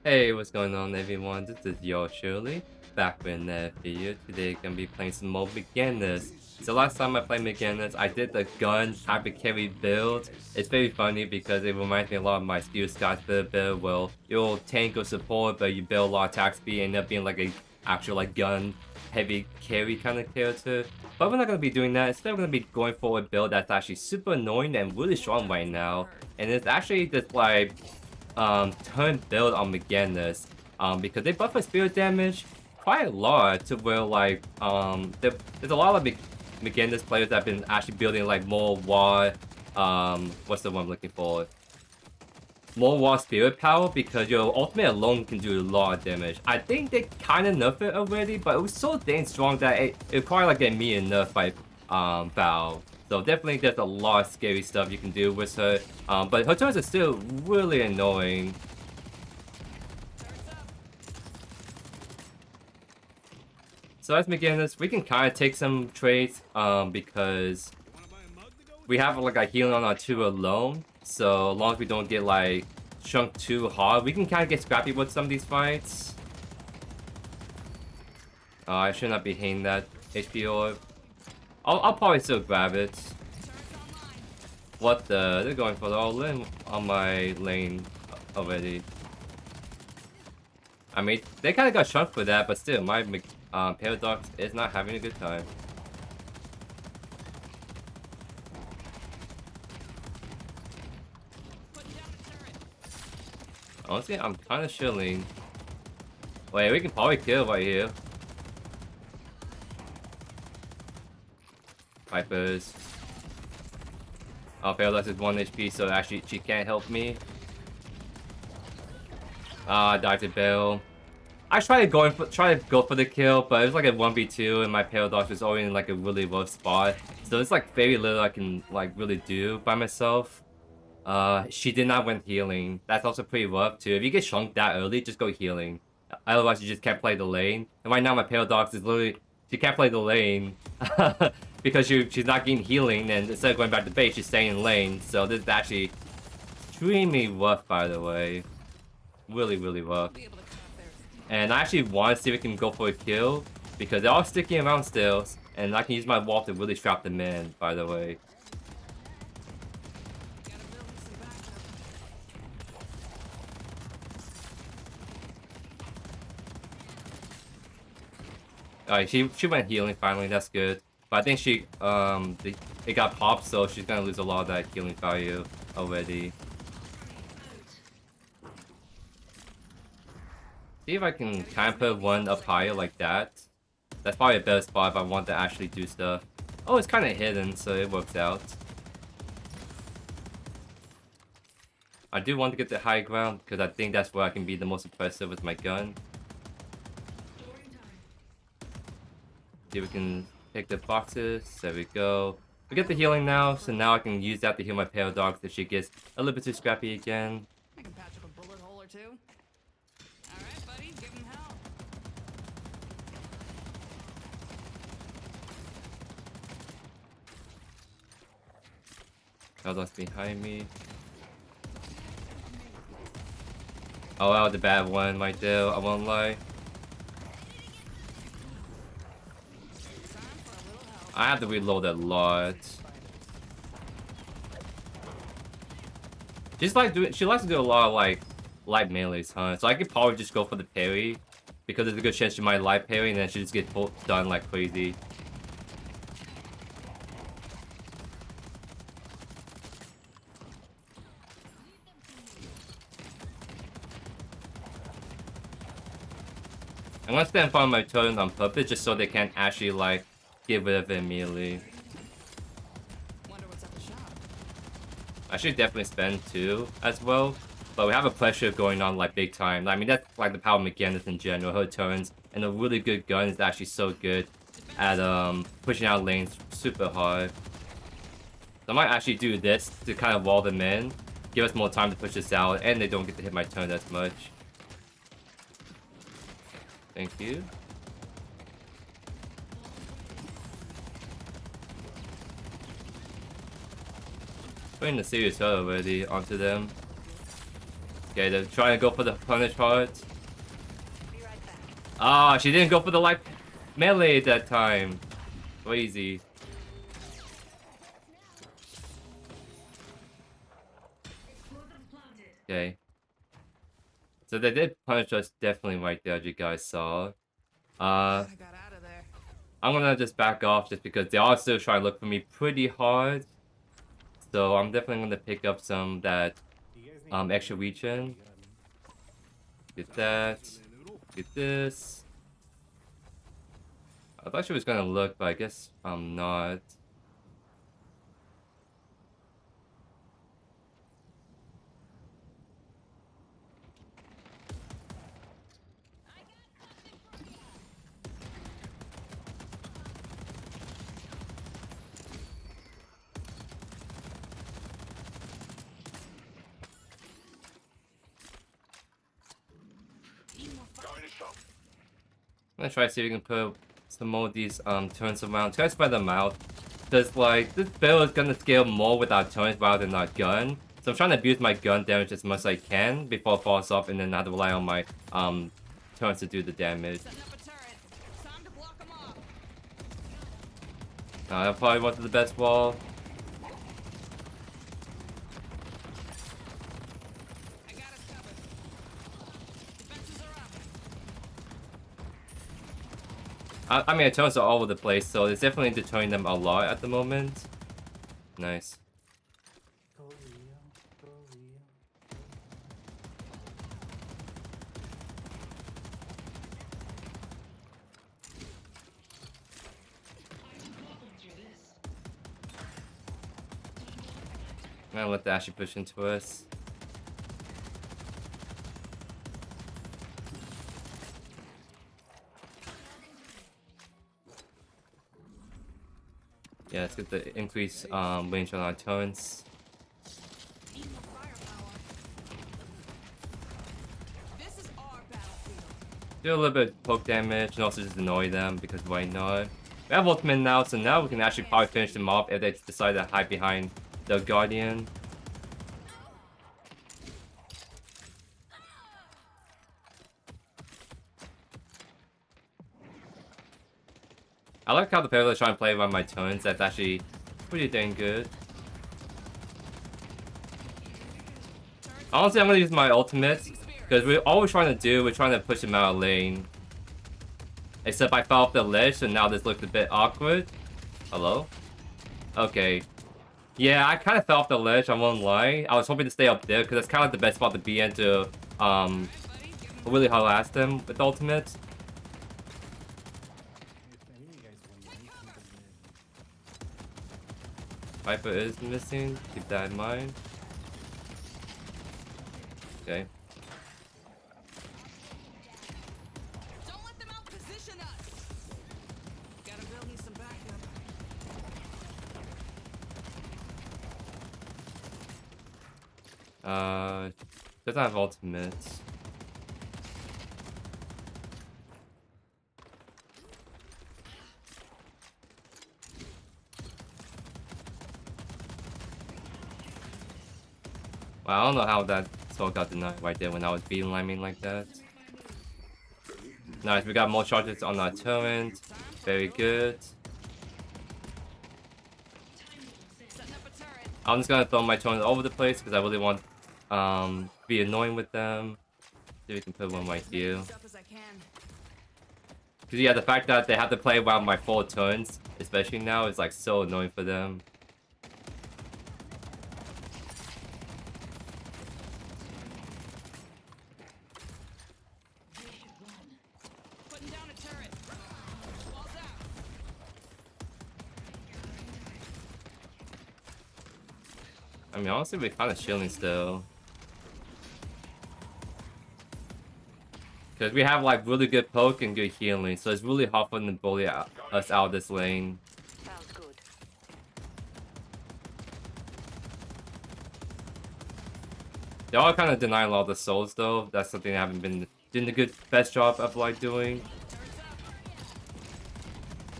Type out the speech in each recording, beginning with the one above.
Hey, what's going on everyone? This is JoeYoursTruly, back with another video. Today gonna be playing some more McGinnis. So last time I played McGinnis, I did the gun type of carry build. It's very funny because it reminds me a lot of my Steel Scots build. Well, you'll tank or support, but you build a lot of attack speed and end up being like a actual like gun heavy carry kind of character. But we're not gonna be doing that. Instead, we're gonna be going for a build that's actually super annoying and really strong right now. And it's actually just like turn build on McGinnis because they buff for spirit damage quite a lot to where like there's a lot of McGinnis players that have been actually building like more wall what's the one I'm looking for, more wall spirit power, because your ultimate alone can do a lot of damage. I think they kind of nerfed it already, but it was so dang strong that it required like an immediate nerf by Valve. So definitely there's a lot of scary stuff you can do with her. But her turns are still really annoying. So as McGinnis, we can kind of take some trades because we have like a healing on our 2 alone. So as long as we don't get like shrunk too hard, we can kind of get scrappy with some of these fights. I should not be hitting that HP orb. I'll probably still grab it. What the? They're going for the all-in on my lane already. I mean, they kind of got shrunk for that, but still, my Paradox is not having a good time. Honestly, I'm kind of chilling. Wait, we can probably kill right here. Vipers. Oh, Paradox is 1 HP, so actually she can't help me. I died to Bell. I tried to go for the kill, but it was like a 1v2 and my Paradox was already in like a really rough spot. So it's like very little I can like really do by myself. She did not win healing. That's also pretty rough too. If you get shunked that early, just go healing. Otherwise you just can't play the lane. And right now my Paradox is literally, she can't play the lane because she's not getting healing, and instead of going back to base, she's staying in lane. So this is actually extremely rough, by the way. Really, really rough. And I actually want to see if we can go for a kill because they're all sticking around still, and I can use my wall to really trap them in, by the way. Alright, she went healing finally, that's good. But I think she it got popped, so she's gonna lose a lot of that healing value already. See if I can kind of put one up higher like that. That's probably a better spot if I want to actually do stuff. Oh, it's kind of hidden, so it works out. I do want to get the high ground because I think that's where I can be the most impressive with my gun. See if we can pick the boxes. There we go. We get the healing now, so now I can use that to heal my Paradox if she gets a little bit too scrappy again. I can patch up a bullet hole or two. Alright, buddy, give him hell. Paradox behind me. Oh, that was a bad one right there, I won't lie. I have to reload a lot. She likes to do a lot of like light melees, huh? So I could probably just go for the parry because there's a good chance she might light parry and then she just get done like crazy. I'm gonna stand in front of my turn on purpose just so they can't actually like get rid of it immediately. Wonder what's at the shop. I should definitely spend 2 as well, but we have a pressure going on like big time. I mean, that's like the power of McGinnis in general. Her turns and a really good gun is actually so good at pushing out lanes super hard. So I might actually do this to kind of wall them in, give us more time to push this out, and they don't get to hit my turn as much. Thank you. Putting the serious hurt already onto them. Okay, they're trying to go for the punish part. Ah, she didn't go for the light melee that time. Crazy. Okay. So they did punish us definitely right there, as you guys saw. I got out of there. I'm gonna just back off just because they are still trying to look for me pretty hard. So I'm definitely gonna pick up some that extra region. Get that. Get this. I thought she was gonna look, but I guess I'm not. I'm gonna try to see if we can put some more of these turns around. Try to spread them out. Because like this build is gonna scale more with our turns rather than our gun. So I'm trying to abuse my gun damage as much as I can before it falls off and then I have to rely on my turns to do the damage. Setting up a turret. Time to block 'em off. That probably wasn't the best wall. I got us covered. Defenses are up. I mean, our turns are all over the place, so it's definitely deterring them a lot at the moment. Nice. I'm gonna let the Ashy push into us. Yeah, let's get the increased range on our turns. Need more firepower. This is our battlefield. Do a little bit of poke damage and also just annoy them because why not? We have ultimate now, so now we can actually probably finish them off if they decide to hide behind the Guardian. I like how the people are trying to play around my turns. That's actually pretty dang good. Honestly, I'm gonna use my ultimate because all we're trying to do, we're trying to push him out of lane. Except I fell off the ledge, so now this looks a bit awkward. Hello? Okay. Yeah, I kind of fell off the ledge, I won't lie. I was hoping to stay up there because that's kind of the best spot to be in to really harass them with ultimate. Viper is missing, keep that in mind. Okay. Don't let them outposition us. Gotta build me some backup. Doesn't have ultimate. Well, I don't know how that soul got denied right there when I was beeliming like that. Nice, we got more charges on our turret. Very good. Setting up a turret. I'm just gonna throw my turret all over the place because I really want be annoying with them. See if we can put one right here. As up as I can. Because yeah, the fact that they have to play around my 4 turns, especially now, is like so annoying for them. Putting down a turret. Walls out. I mean, honestly, we're kind of chilling still. Because we have like really good poke and good healing, so it's really hard for them to bully us out of this lane. Sounds good. They are kind of denying a lot of the souls though. That's something I haven't been doing the best job of like doing. Turret's up.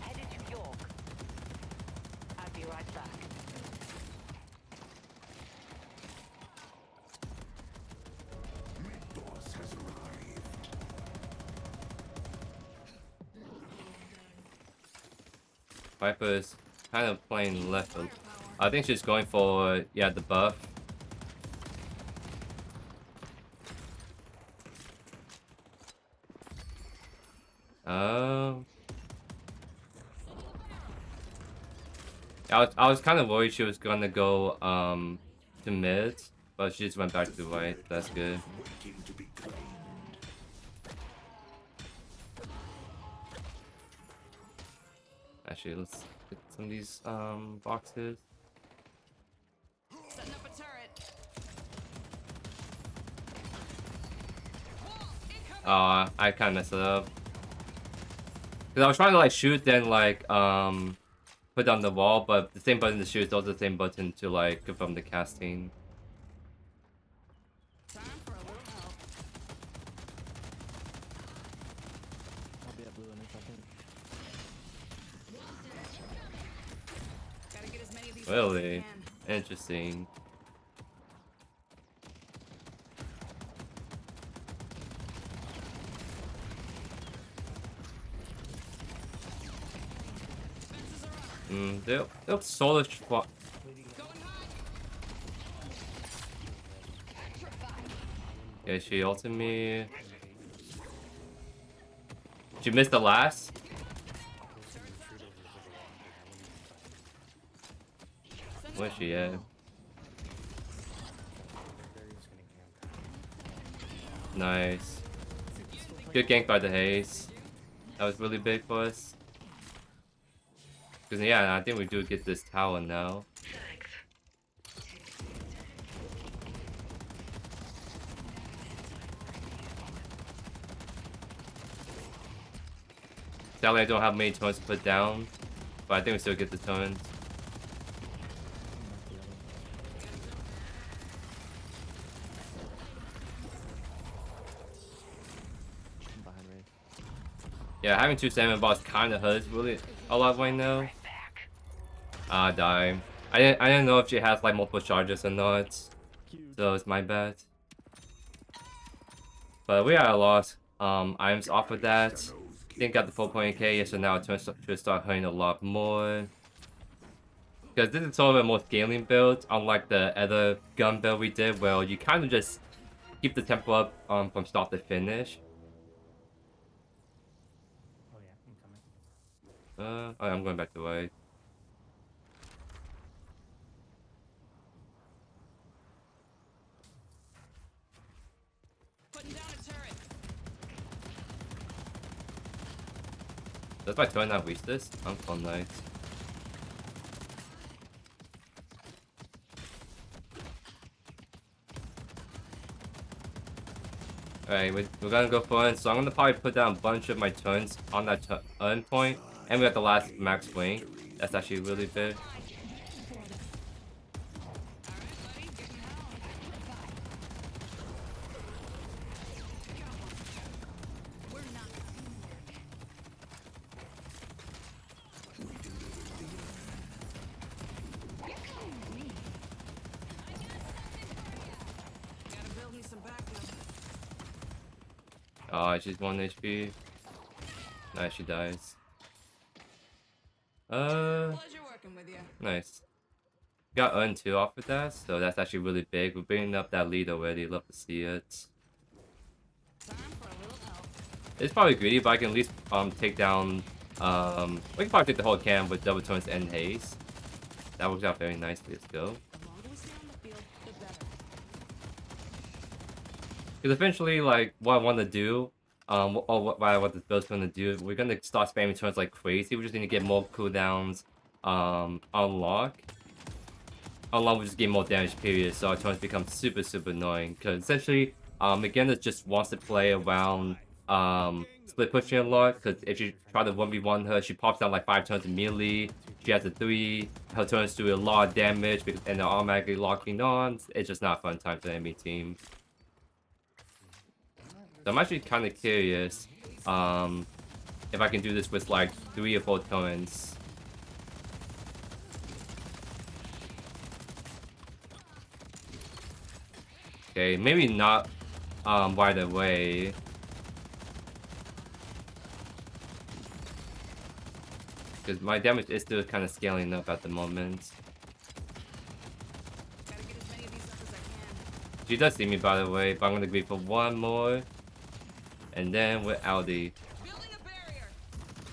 Headed to York. I'll be right back. Viper is kind of playing left. I think she's going for, yeah, the buff. I was kind of worried she was gonna go to mid, but she just went back to right. That's good. Actually, let's get some of these boxes. Setting up a turret. I kind of messed it up. Cause I was trying to like shoot, then like put down the wall, but the same button to shoot is also the same button to like confirm the casting. Time for a little help. I'll be at blue in a second. Gotta get as many of these Really as I can. interesting. They'll solo swap. Going high. Yeah, she ulted me. She missed the last. Where's she at? Nice. Good gank by the Haze. That was really big for us. Cause yeah, I think we do get this tower now. Sadly, I don't have many turns to put down, but I think we still get the turns. I'm behind Ray. Yeah, having two salmon bots kind of hurts really a lot right now. Ah, die. I didn't know if she has like multiple charges or not, so it's my bad. But we are a loss. Items off of that. I think got the 4.k, so now it should start hurting a lot more. Because this is sort of a more scaling build, unlike the other gun build we did, where you kind of just keep the tempo up from start to finish. Oh yeah, I'm coming. Oh, I'm going back to white. Putting down a turret. Does my turn not reach this? I'm so nice. Alright, we're gonna go for it. So I'm gonna probably put down a bunch of my turns on that end point. And we got the last max wing. That's actually really big. Gotta build me some backup. Oh, she's 1 HP. Nice, she dies. Pleasure working with you. Nice. Got earn 2 off of that, so that's actually really big. We're bringing up that lead already. Love to see it. Time for a little help. It's probably greedy, but I can at least take down. We can probably take the whole camp with double turns and haste. That works out very nicely. Let's go. The longer we stay on the field, the better. Because eventually, like, what I want to do, or what I want this build's going to do, we're going to start spamming turns like crazy. We just need to get more cooldowns, unlock. Unlock, we just get more damage, period, so our turns become super, super annoying. Because essentially, McGinnis just wants to play around, split pushing a lot. Because if you try to 1v1 her, she pops down like 5 turns immediately. She has a 3, her turns do a lot of damage, and they're automatically locking on. It's just not a fun time for the enemy team. So I'm actually kind of curious if I can do this with like 3 or 4 turns. Okay, maybe not right away. because my damage is still kind of scaling up at the moment. Gotta get as many of these up as I can. She does see me, by the way, but I'm gonna agree for one more. And then with Audi. Building a barrier.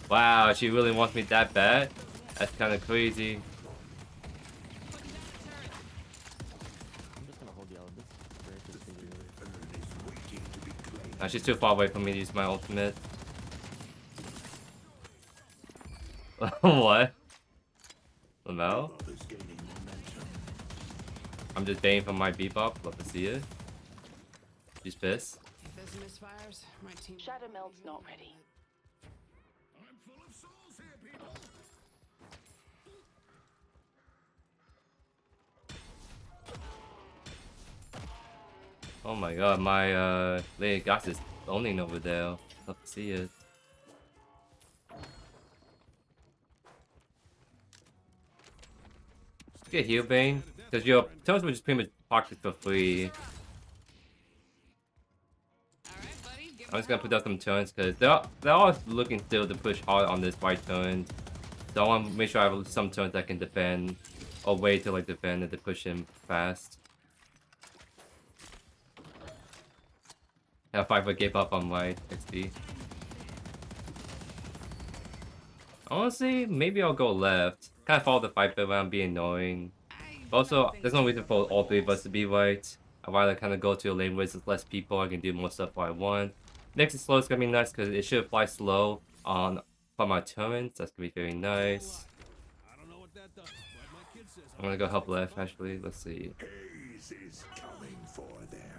Wow, she really wants me that bad? That's kind of crazy. Putting down a turret. I'm just gonna hold the island. This break is really Nah, she's too far away from me to use my ultimate. What? Lamel? I'm just baiting for my bebop. Love to see it. She's pissed. If there's misfires, my team. Shadow Meld's not ready. Oh my god, my Lady Goss is owning over there. Love to see it. Get heal Bane, because your turns were just pretty much pockets for free. Alright, buddy. Give I'm just me gonna put out some turns because they're all looking still to push hard on this right turn. So I want to make sure I have some turns that can defend, or wait to like defend and to push him fast. Yeah, 5 gave up on my XP. Honestly, maybe I'll go left. Kind of follow the fight around, be annoying. But also, there's no reason for all 3 of us to be right. I'd rather kind of go to a lane where there's less people. I can do more stuff I want. Makes it slow. It's gonna be nice because it should fly slow on from my turrets. That's gonna be very nice. I'm gonna go help left. Actually, let's see. Haze is coming for them.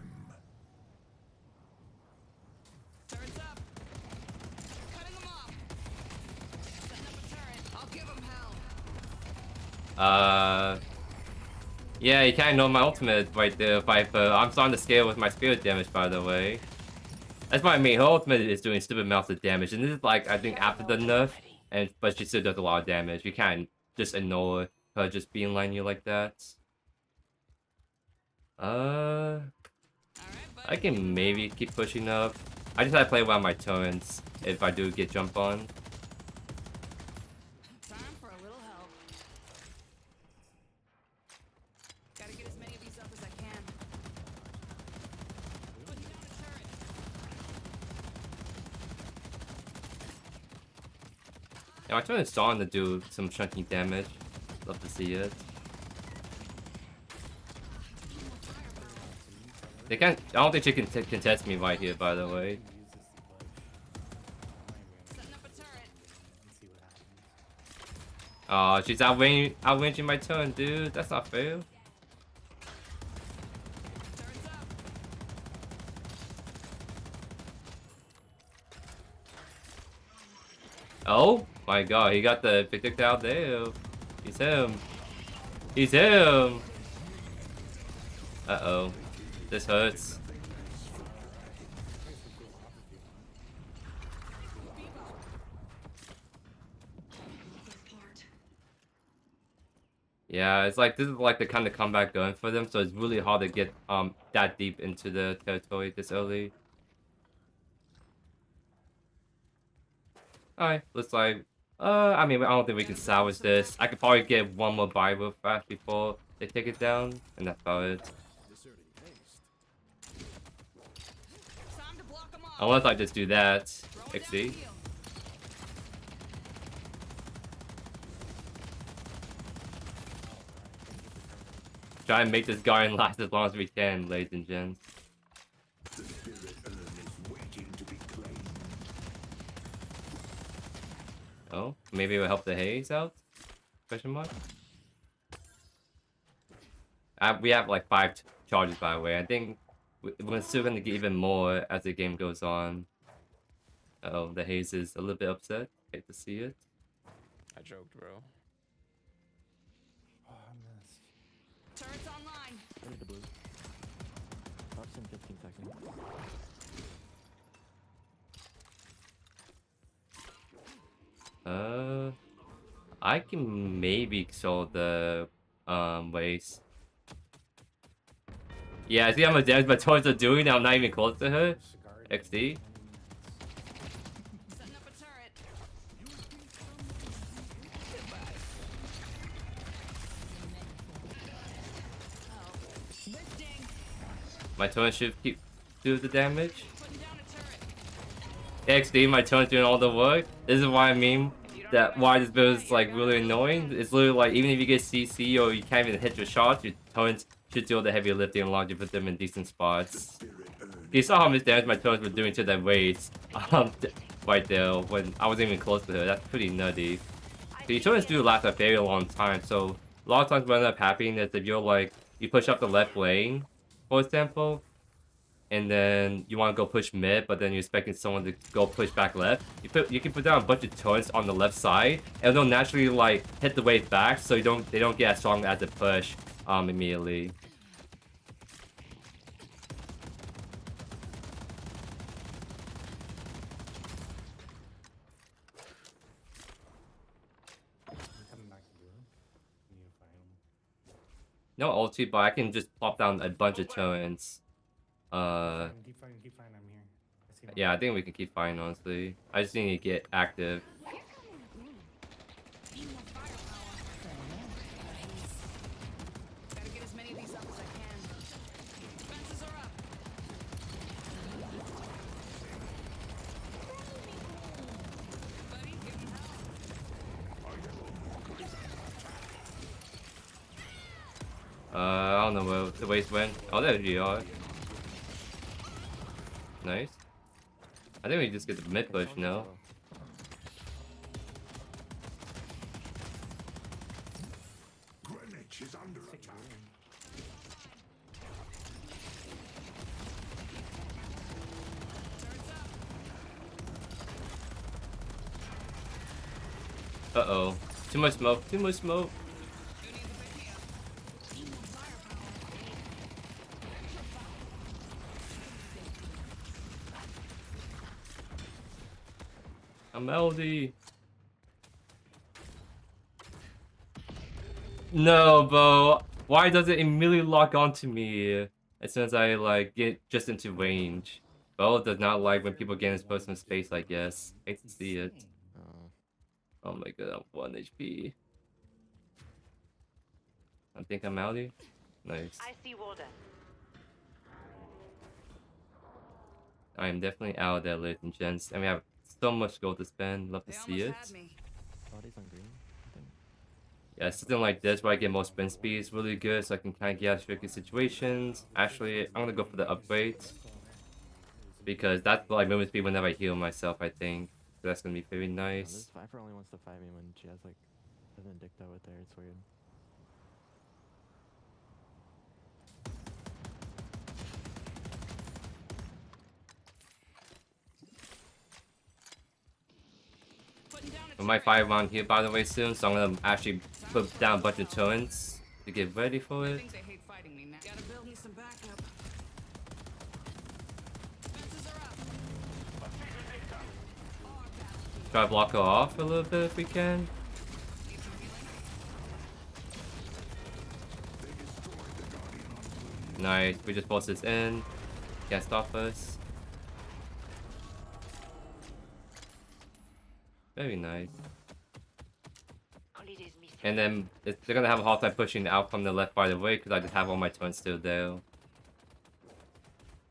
turrets up. Cutting them off. Setting up a turret. I'll give them hell. Yeah, you kinda know my ultimate right there, Viper. I'm starting to scale with my spirit damage, by the way. That's what I mean. Her ultimate is doing stupid amounts of damage, and this is like, I think, after the nerf, but she still does a lot of damage. You can't just ignore her just beeline you like that. Alright, I buddy. can maybe keep pushing up. I just have to play around my turns if I do get jump on. Time for a little help. Gotta get as many of these up as I can. Putting down a turret. Yeah, my turn is starting to do some chunky damage. Love to see it. They can't. I don't think she can contest me right here, by the way. Setting up a turret. Oh, she's outranging my turn, dude. That's not fair. Turrets up. Oh my god, he got the projectile there. He's him. He's him. Uh-oh. This hurts. Yeah, it's like this is like the kind of comeback going for them, so it's really hard to get that deep into the territory this early. Alright, looks like I mean I don't think we can salvage this. I could probably get one more buy real fast before they take it down, and that's about it. Time to block them off. Unless I just do that. Throwing down a XD. heal. Try and make this garden last as long as we can, ladies and gents. The spirit urn is waiting to be claimed. Oh, maybe it will help the haze out? Question mark? We have like 5 charges, by the way. I think we're still gonna get even more as the game goes on. Oh, the haze is a little bit upset. Hate to see it. I joked, bro. Oh, I missed. Turrets online. Ready to blue. Props in 15 seconds. I can maybe kill the waste. Yeah, I see how much damage my torches are doing. I'm not even close to her. XD. Setting up a turret. My turret should keep do the damage. Putting down a turret. XD, my turret's doing all the work. This is why I mean that why this build is like really annoying. It's literally like even if you get CC or you can't even hit your shots, your turrets should do all the heavy lifting as long as you put them in decent spots. You saw how much damage my turrets were doing to that race right there when I wasn't even close to her. That's pretty nutty. So your turrets do last a very long time. So a lot of times what ends up happening is if you're like you push up the left lane, for example, and then you want to go push mid, but then you're expecting someone to go push back left. You can put down a bunch of turrets on the left side, and they'll naturally like hit the wave back, so they don't get as strong as the push immediately. I'm coming back to blue. We need to fight him. No ulti, but I can just plop down a bunch of turrets. Keep fighting, I'm here. I see him. Yeah, I think we can keep fighting, honestly. I just need to get active. Need more firepower. Gotta get as many of these up as I can. Defenses are up. Buddy, give him help. I don't know where the waste went. Oh, there you are. Nice. I think we just get the mid push now. Greenwich is under attack. Turns up. Uh-oh. Too much smoke. Too much smoke. Who needs a pick me up? Need more firepower. I'm LD. No, bro. Why does it immediately lock onto me as soon as I like get just into range? Bo does not like when people get in personal space, I guess. Hate to see it. Oh my god, I'm 1 HP. I think I'm outie. Nice. I see Warden. I am definitely out there, ladies and gents. And we have so much gold to spend. Love to They see almost it. had me. Body's on green, I think. Yeah, something like this where I get more sprint speed is really good, so I can kind of get out of tricky situations. Actually, I'm gonna go for the upgrades because that's like movement speed whenever I heal myself. I think so that's gonna be very This nice. Viper only wants to fight me when she has like a Vindicta with her. It's weird. Putting down a We might turret. fight around here by the way soon, so I'm gonna actually put down a bunch of turrets to get ready for I it. think they hate fighting me now. Gotta build me some backup. Defenses are up. Try to block her off a little bit if we can. Need some healing? Nice, we just force this in. Can't stop us. Very nice. Holiday's missing. And then they're gonna have a hard time pushing out from the left by the way because I just have all my turns still there.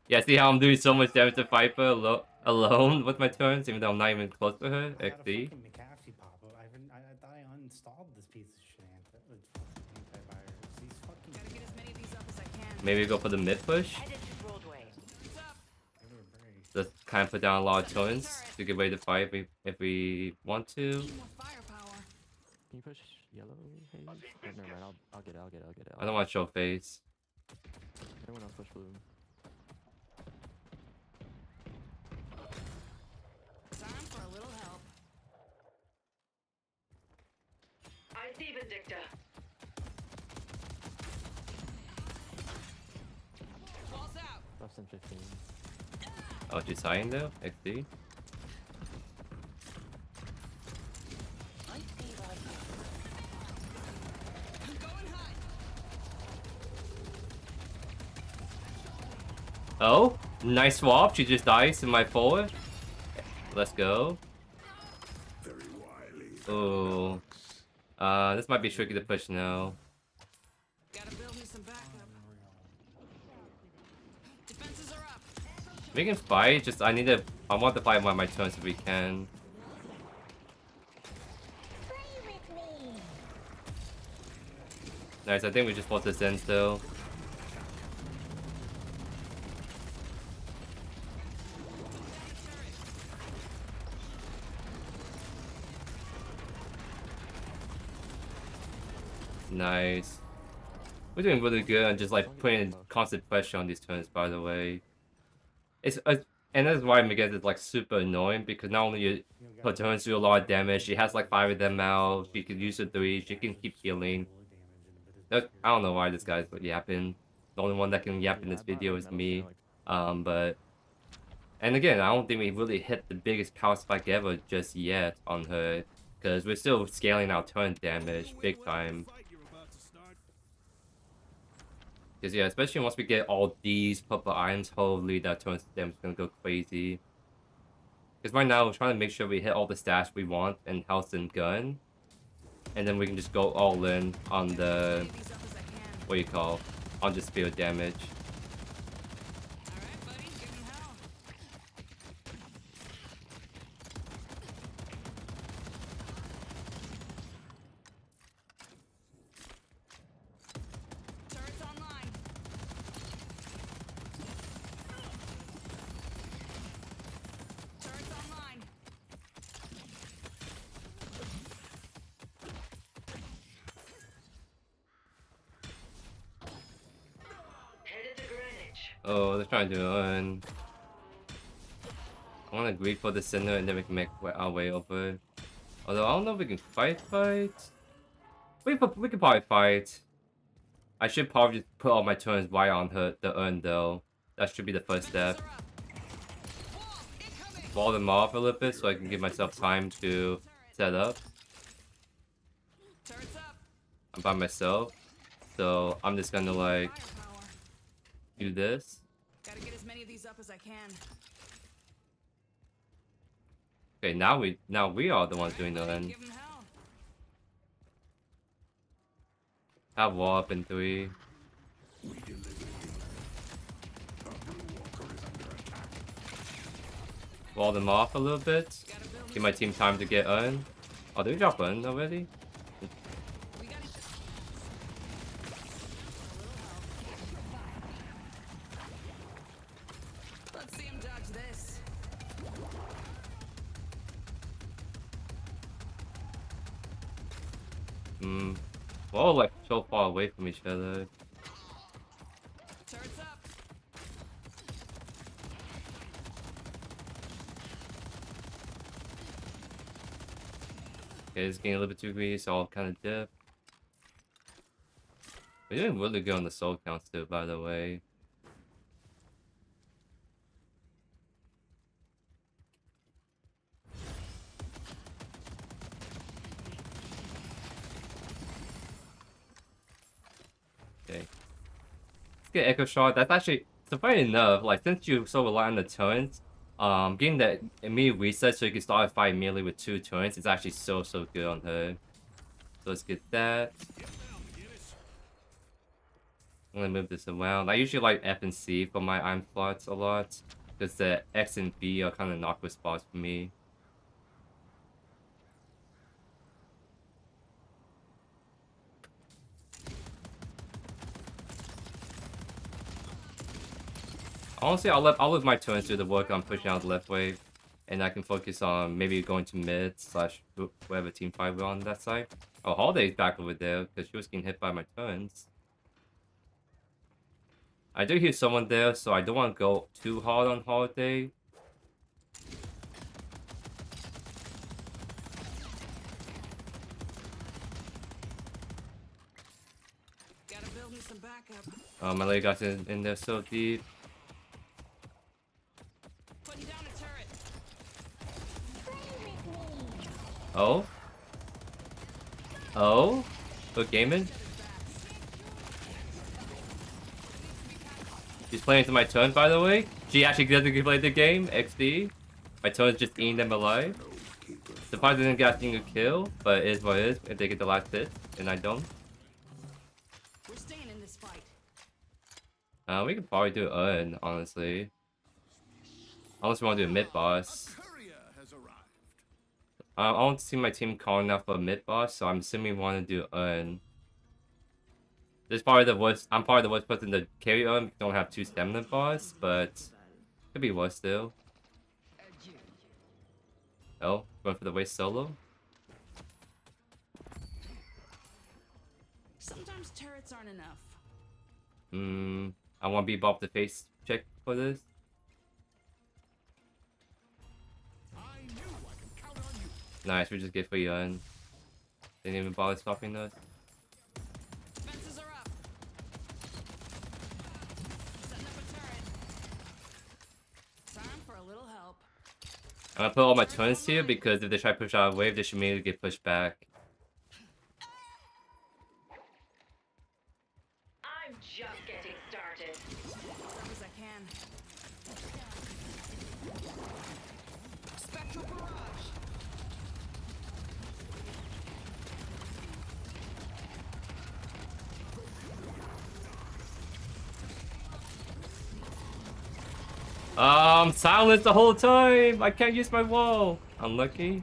Yeah, see how I'm doing so much damage to Viper alone with my turns, even though I'm not even close to her. I had a XD. fucking McAfee pop up. I thought I uninstalled this piece of shit antivirus. These fucking Gotta get as many of these up as I can. Maybe go for the mid push. Headed to Broadway. Turns up. Just kind of put down a lot of turns to get ready to fight if we want to. Need more firepower. Can you push yellow, Hayes? Oh, never mind. I'll get it. I'll get it. I don't want to show face. Everyone else push blue. Time for a little help. I see Vindicta. Walls out. Less than 15. Oh, she's hiding though. XD. I'm going high. Oh, nice swap. She just dies in my forward. Let's go. Very wily. Oh, this might be tricky to push now. Gotta build me some backup. We can fight, just I want to fight one of my turns if we can. Nice, I think we just want this in still. Nice. We're doing really good and just like putting constant pressure on these turns, by the way. And that's why McGinnis is like super annoying because not only her turns do a lot of damage, she has like 5 of them out, she can use the 3, she can keep healing. I don't know why this guy's yapping. The only one that can yap in this video is me. But and again, I don't think we really hit the biggest power spike ever just yet on her, because we're still scaling our turn damage big time. Because yeah, especially once we get all these purple items, holy, that turn damage is gonna go crazy. Because right now we're trying to make sure we hit all the stats we want in health and gun, and then we can just go all in on the on just spear damage. Alright, buddy, give him hell. Turret's online. Turret's online. Oh, they're trying to do it. I want to greed for the center and then we can make our way over. Although I don't know if we can fight. We can probably fight. I should probably just put all my turns right on the urn though. That should be the first step. Wall them off a little bit so I can give myself time to set up. Turret's up. I'm by myself, so I'm just gonna like Firepower. do this. Gotta get as many of these up as I can. Okay, now we are the ones doing the urn. Give him hell. Have wall up in 3. Wall them off a little bit. Give my team time to get urn. Oh, did we drop urn already? We got Let's see him dodge this. We're all like so far away from each other. Turret's up. Okay, it's getting a little bit too greedy, so I'll kind of dip. We're doing really good on the soul counts too, by the way. Okay. Let's get Echo Shot. That's actually, so funny enough, like since you so rely on the turns, getting that immediate reset so you can start a fight immediately with 2 turns is actually so good on her. So let's get that. I'm gonna move this around. I usually like F and C for my item slots a lot, because the X and B are kind of knockback spots for me. Honestly, I'll let my turns do the work on pushing out the left wave, and I can focus on maybe going to mid / whatever team fight we're on that side. Oh, Holiday's back over there because she was getting hit by my turns. I do hear someone there, so I don't want to go too hard on Holiday. Gotta build me some backup. Oh, my leg got in there so deep. Putting down a turret. Oh? Oh? Good gaming? She's playing to my turn, by the way. She actually doesn't play the game. XD. My turn's just eating them alive. Surprised I didn't get a single kill, but it is what it is if they get the last hit, and I don't. We're staying in this fight. We could probably do Urn, honestly. Unless we want to do a mid boss. Courier has arrived. I want to see my team calling out for a mid boss, so I'm assuming we want to do This is probably the worst. I'm probably the worst person to carry on. Don't have 2 stamina bars, but could be worse still. Oh, going for the waste solo. Sometimes turrets aren't enough. I want Bebop the face check for this. I knew I could count on you. Nice, we just get for Yun. Didn't even bother stopping us. Fences are up. Setting up a turret. Time for a little help. I'm gonna put all my turns here because if they try to push out a wave, they should immediately get pushed back. I'm just getting started. As as I can. Spectral barrage. Silence the whole time! I can't use my wall! Unlucky.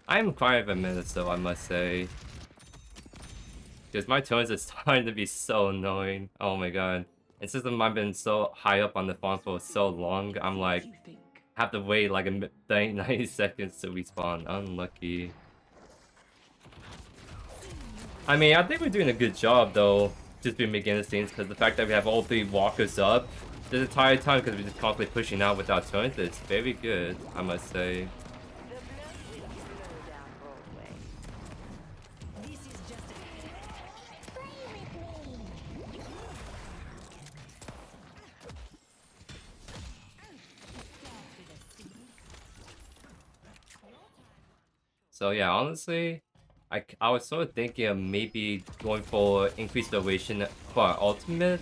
I'm quite of a menace though, I must say. Because my turns are starting to be so annoying. Oh my god. And since I've been so high up on the farm for so long, I'm like, have to wait like 90 seconds to respawn. Unlucky. I mean, I think we're doing a good job though, just being McGinnis teams, because the fact that we have all 3 walkers up the entire time because we're just constantly pushing out without turns, it's very good, I must say. The blood will flow down Broadway. This is just a So yeah, honestly, I was sort of thinking of maybe going for increased duration for our ultimate,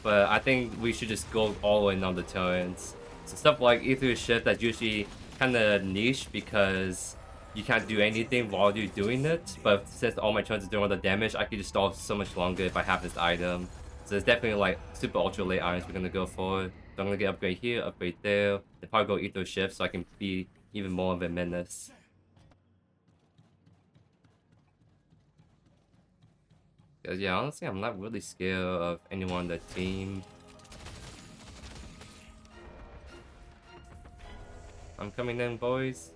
but I think we should just go all in on the turns. So stuff like Ether Shift that's usually kind of niche because you can't do anything while you're doing it, but since all my turns are doing all the damage, I could just stall so much longer if I have this item. So it's definitely like super ultra late items we're gonna go for. So I'm gonna get upgrade here, upgrade there, and probably go Ether Shift so I can be even more of a menace. Cause yeah, honestly, I'm not really scared of anyone on the team. I'm coming in, boys.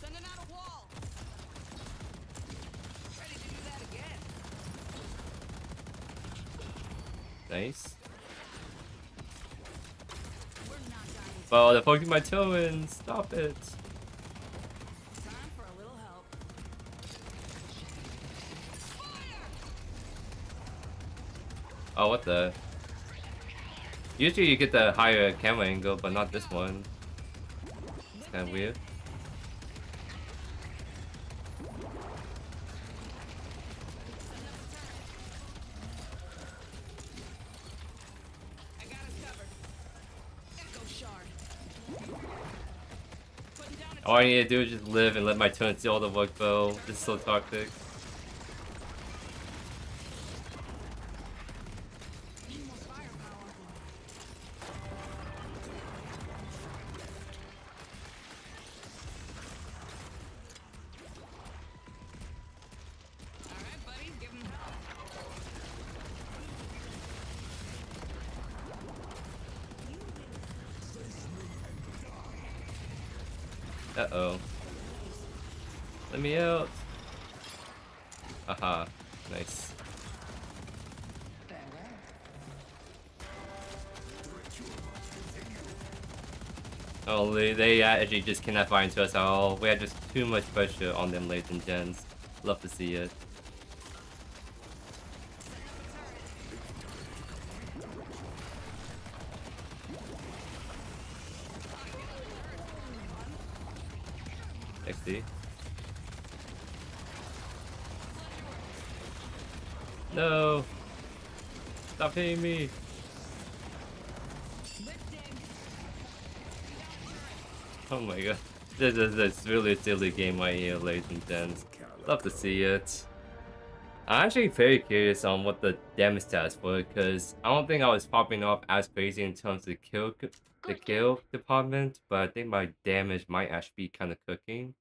sending out a wall. Ready to do that again. Nice. We're not dying. Oh, they're poking my toe in. Stop it. Time for a little help. Oh, what the? Usually you get the higher camera angle, but not this one. It's kind of weird. I got us covered. Echo shard. Putting down a All I need to do is just live and let my turns do all the work, though. This is so toxic. need more firepower. All right, buddy, give him hell. Uh-oh. Let me out. Aha. Nice. Oh, they actually just cannot find to us at all. We had just too much pressure on them, ladies and gents. Love to see it. XD. No! Stop hitting me! Oh my god. This is a really silly game right here, ladies and gents. Love to see it. I'm actually very curious on what the damage stats were, because I don't think I was popping off as crazy in terms of the kill department, but I think my damage might actually be kind of cooking.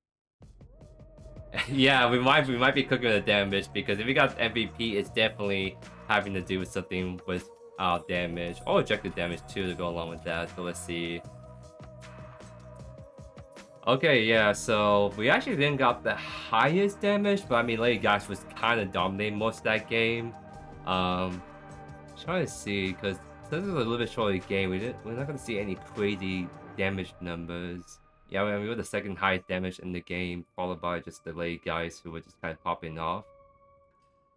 Yeah, we might be cooking the damage, because if we got MVP, it's definitely having to do with something with damage or objective damage too to go along with that. So let's see. Okay, yeah, so we actually didn't got the highest damage, but I mean, Lady Gash was kind of dominating most of that game. Trying to see, because this is a little bit short of the game, we're not gonna see any crazy damage numbers. Yeah, I mean, we were the second highest damage in the game, followed by just the Lady guys who were just kind of popping off.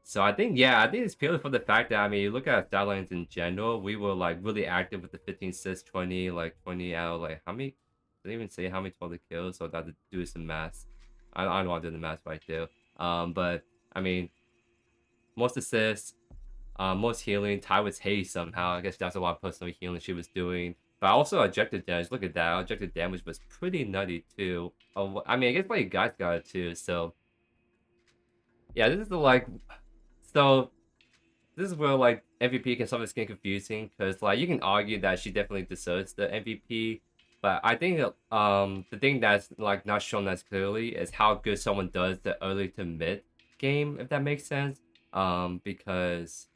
So I think, yeah, I think it's purely for the fact that, I mean, you look at stat lines in general, we were like really active with the 15, 6, 20, like 20 out of like how many? Didn't even say how many total kills, so I had to do some math. I don't want to do the math right there. But I mean, most assists, most healing, tied with haste somehow. I guess that's a lot of personal healing she was doing. But also objective damage. Look at that. Objective damage was pretty nutty too. Oh, I mean, I guess like you guys got it too. So yeah, this is the like. So this is where like MVP can sometimes get confusing, because like you can argue that she definitely deserves the MVP, but I think the thing that's like not shown as clearly is how good someone does the early to mid game, if that makes sense. Because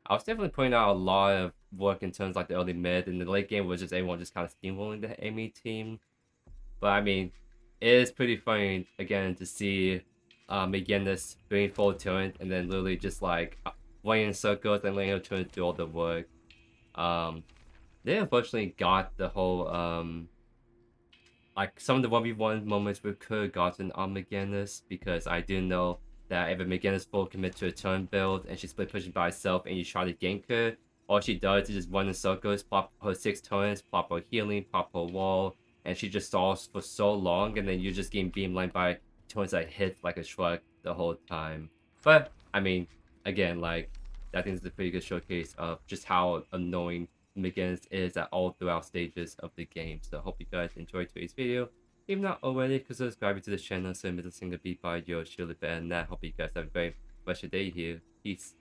I was definitely putting out a lot of work in terms of like the early mid, and the late game was just everyone just kind of steamrolling the Amy team. But I mean, it is pretty funny again to see McGinnis bringing full turret and then literally just like running in circles and letting her turn do all the work. They unfortunately got the whole like some of the 1v1 moments we could have gotten on McGinnis, because I do know that if a McGinnis full commit to a turn build and she's split pushing by herself and you try to gank her, all she does is just run in circles, pop her 6 turns, pop her healing, pop her wall, and she just stalls for so long, and then you're just getting beamlined by turns that hit like a truck the whole time. But I mean, again, like I think it's a pretty good showcase of just how annoying McGinnis is at all throughout stages of the game. So I hope you guys enjoyed today's video. If not already, consider subscribing to the channel so you miss a single beat by yours truly. And that, hope you guys have a great rest of your day here. Peace.